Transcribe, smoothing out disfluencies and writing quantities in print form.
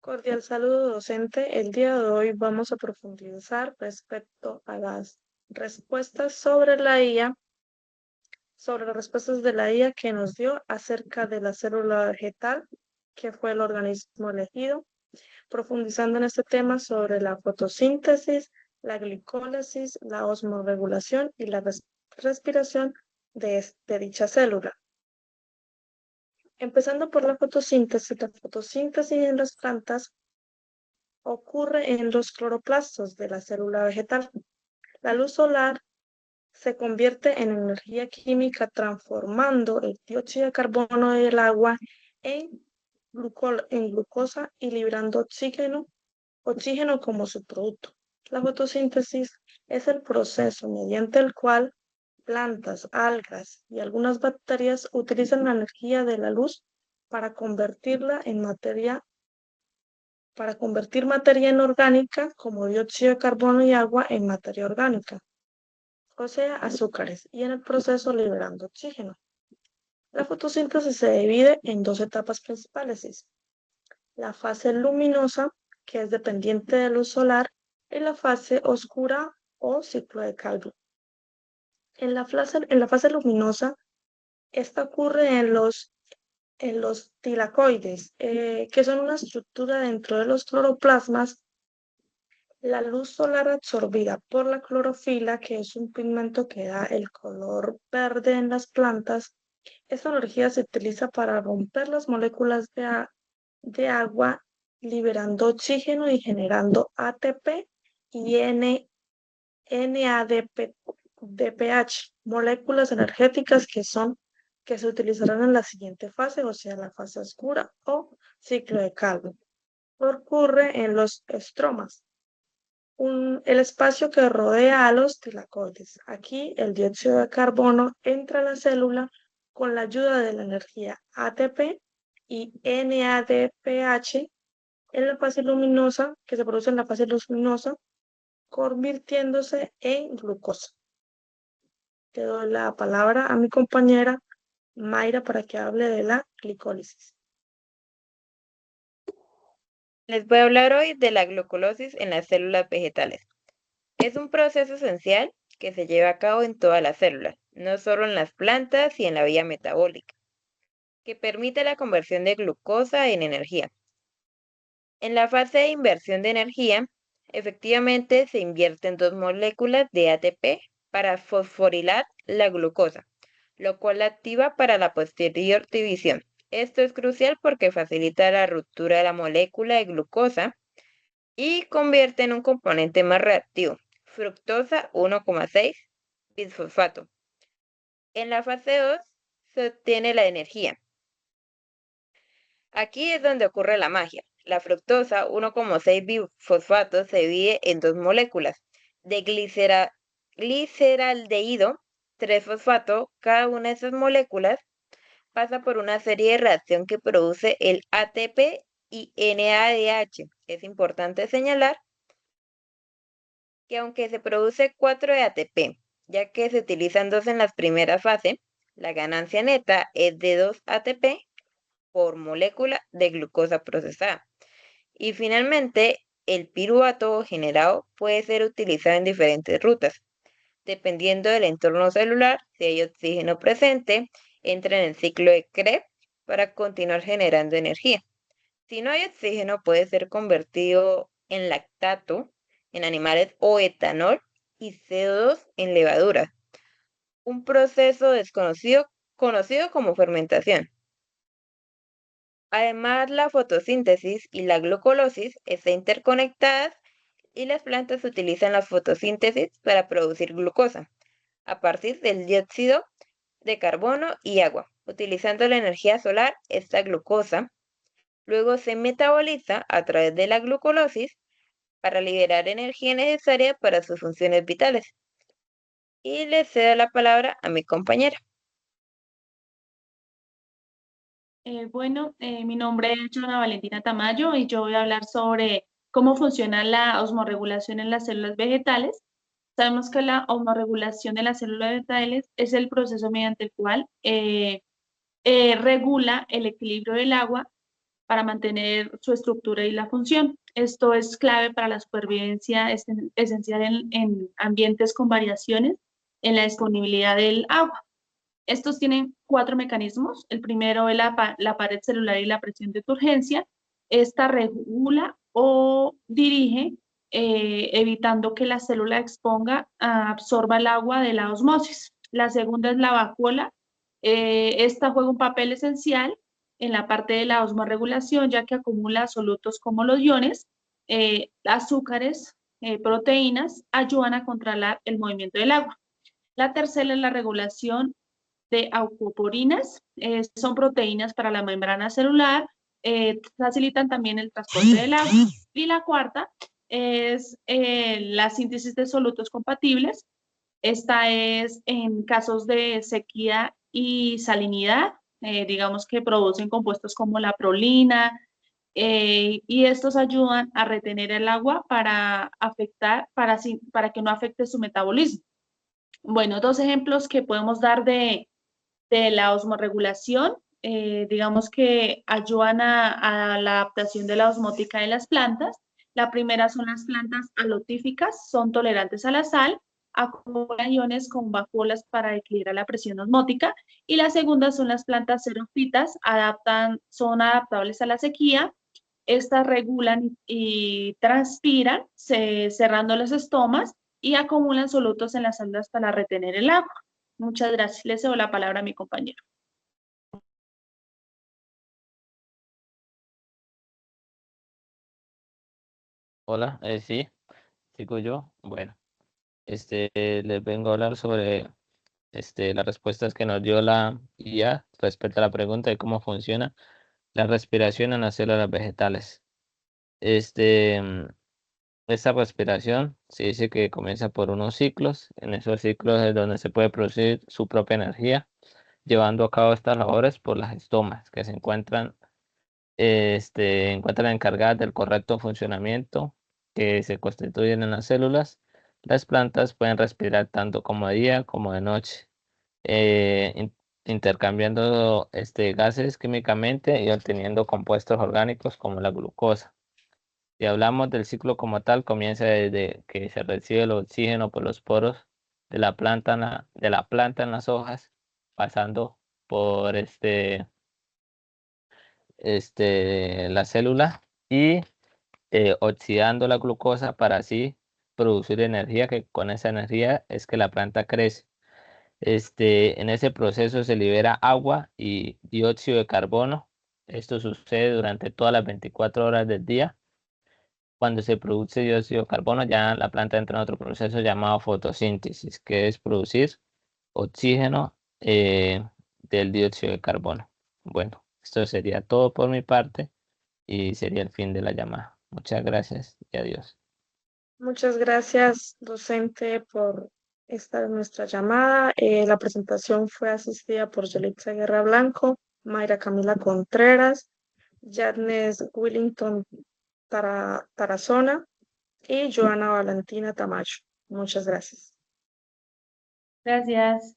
Cordial saludo docente. El día de hoy vamos a profundizar respecto a las respuestas sobre la IA, sobre las respuestas de la IA que nos dio acerca de la célula vegetal, que fue el organismo elegido, profundizando en este tema sobre la fotosíntesis, la glicólisis, la osmorregulación y la respiración de dicha célula. Empezando por la fotosíntesis en las plantas ocurre en los cloroplastos de la célula vegetal. La luz solar se convierte en energía química transformando el dióxido de carbono del agua en, glucosa y liberando oxígeno como subproducto. La fotosíntesis es el proceso mediante el cual plantas, algas y algunas bacterias utilizan la energía de la luz para convertirla en materia para convertir materia inorgánica como dióxido de carbono y agua en materia orgánica, o sea, azúcares, y en el proceso liberando oxígeno. La fotosíntesis se divide en dos etapas principales: la fase luminosa, que es dependiente de luz solar, y la fase oscura o ciclo de Calvin. En la fase luminosa, esta ocurre en los tilacoides, que son una estructura dentro de los cloroplasmas. La luz solar absorbida por la clorofila, que es un pigmento que da el color verde en las plantas, esta energía se utiliza para romper las moléculas de agua, liberando oxígeno y generando ATP y NADPH, moléculas energéticas que se utilizarán en la siguiente fase, o sea, la fase oscura o ciclo de Calvin. Ocurre en los estromas, el espacio que rodea a los tilacoides. Aquí el dióxido de carbono entra a la célula con la ayuda de la energía ATP y NADPH en la fase luminosa, que se produce en la fase luminosa, convirtiéndose en glucosa. Le doy la palabra a mi compañera Mayra para que hable de la glicólisis. Les voy a hablar hoy de la glucólisis en las células vegetales. Es un proceso esencial que se lleva a cabo en todas las células, no solo en las plantas y en la vía metabólica, que permite la conversión de glucosa en energía. En la fase de inversión de energía, efectivamente se invierten dos moléculas de ATP para fosforilar la glucosa, lo cual la activa para la posterior división. Esto es crucial porque facilita la ruptura de la molécula de glucosa y convierte en un componente más reactivo, fructosa 1,6 bisfosfato. En la fase 2 se obtiene la energía. Aquí es donde ocurre la magia. La fructosa 1,6 bifosfato se divide en dos moléculas de gliceraldehído 3-fosfato. Cada una de esas moléculas pasa por una serie de reacción que produce el ATP y NADH. Es importante señalar que aunque se produce 4 de ATP, ya que se utilizan 2 en las primeras fases, la ganancia neta es de 2 ATP por molécula de glucosa procesada. Y finalmente, el piruvato generado puede ser utilizado en diferentes rutas. Dependiendo del entorno celular, si hay oxígeno presente, entra en el ciclo de Krebs para continuar generando energía. Si no hay oxígeno, puede ser convertido en lactato en animales o etanol y CO2 en levaduras. Un proceso desconocido conocido como fermentación. Además, la fotosíntesis y la glucólisis están interconectadas y las plantas utilizan la fotosíntesis para producir glucosa a partir del dióxido de carbono y agua. Utilizando la energía solar, esta glucosa luego se metaboliza a través de la glucólisis para liberar energía necesaria para sus funciones vitales. Y le cedo la palabra a mi compañera. Mi nombre es Joana Valentina Tamayo y yo voy a hablar sobre cómo funciona la osmorregulación en las células vegetales. Sabemos que la osmorregulación de las células vegetales es el proceso mediante el cual regula el equilibrio del agua para mantener su estructura y la función. Esto es clave para la supervivencia esencial en ambientes con variaciones en la disponibilidad del agua. Estos tienen 4 mecanismos. El primero es la pared celular y la presión de turgencia. Esta regula o dirige, evitando que la célula exponga, absorba el agua de la osmosis. La segunda es la vacuola. Esta juega un papel esencial en la parte de la osmorregulación, ya que acumula solutos como los iones, azúcares, proteínas, ayudan a controlar el movimiento del agua. La tercera es la regulación de acuoporinas, son proteínas para la membrana celular, facilitan también el transporte del agua. Y la cuarta es la síntesis de solutos compatibles. Esta es en casos de sequía y salinidad, digamos que producen compuestos como la prolina, y estos ayudan a retener el agua para que no afecte su metabolismo. Bueno, 2 ejemplos que podemos dar de la osmorregulación, digamos que ayudan a la adaptación de la osmótica de las plantas. La primera son las plantas alotíficas, son tolerantes a la sal, acumulan iones con vacuolas para equilibrar la presión osmótica. Y la segunda son las plantas xerófitas, son adaptables a la sequía. Estas regulan y transpiran, cerrando los estomas y acumulan solutos en las células para retener el agua. Muchas gracias. Le cedo la palabra a mi compañero. Hola, sí, sigo yo. Bueno, les vengo a hablar sobre las respuestas que nos dio la IA respecto a la pregunta de cómo funciona la respiración en las células vegetales. Este, mm, Esta respiración se dice que comienza por unos ciclos. En esos ciclos es donde se puede producir su propia energía, llevando a cabo estas labores por las estomas, que se encuentran encargadas del correcto funcionamiento que se constituyen en las células. Las plantas pueden respirar tanto como de día como de noche, intercambiando gases químicamente y obteniendo compuestos orgánicos como la glucosa. Si hablamos del ciclo como tal, comienza desde que se recibe el oxígeno por los poros de la planta en las hojas, pasando por la célula y oxidando la glucosa para así producir energía, que con esa energía es que la planta crece. En ese proceso se libera agua y dióxido de carbono. Esto sucede durante todas las 24 horas del día. Cuando se produce dióxido de carbono, ya la planta entra en otro proceso llamado fotosíntesis, que es producir oxígeno del dióxido de carbono. Bueno, esto sería todo por mi parte y sería el fin de la llamada. Muchas gracias y adiós. Muchas gracias, docente, por esta nuestra llamada. La presentación fue asistida por Yelitza Guerra Blanco, Mayra Camila Contreras, Yadnes Willington Tarazona y Joana Valentina Tamayo. Muchas gracias. Gracias.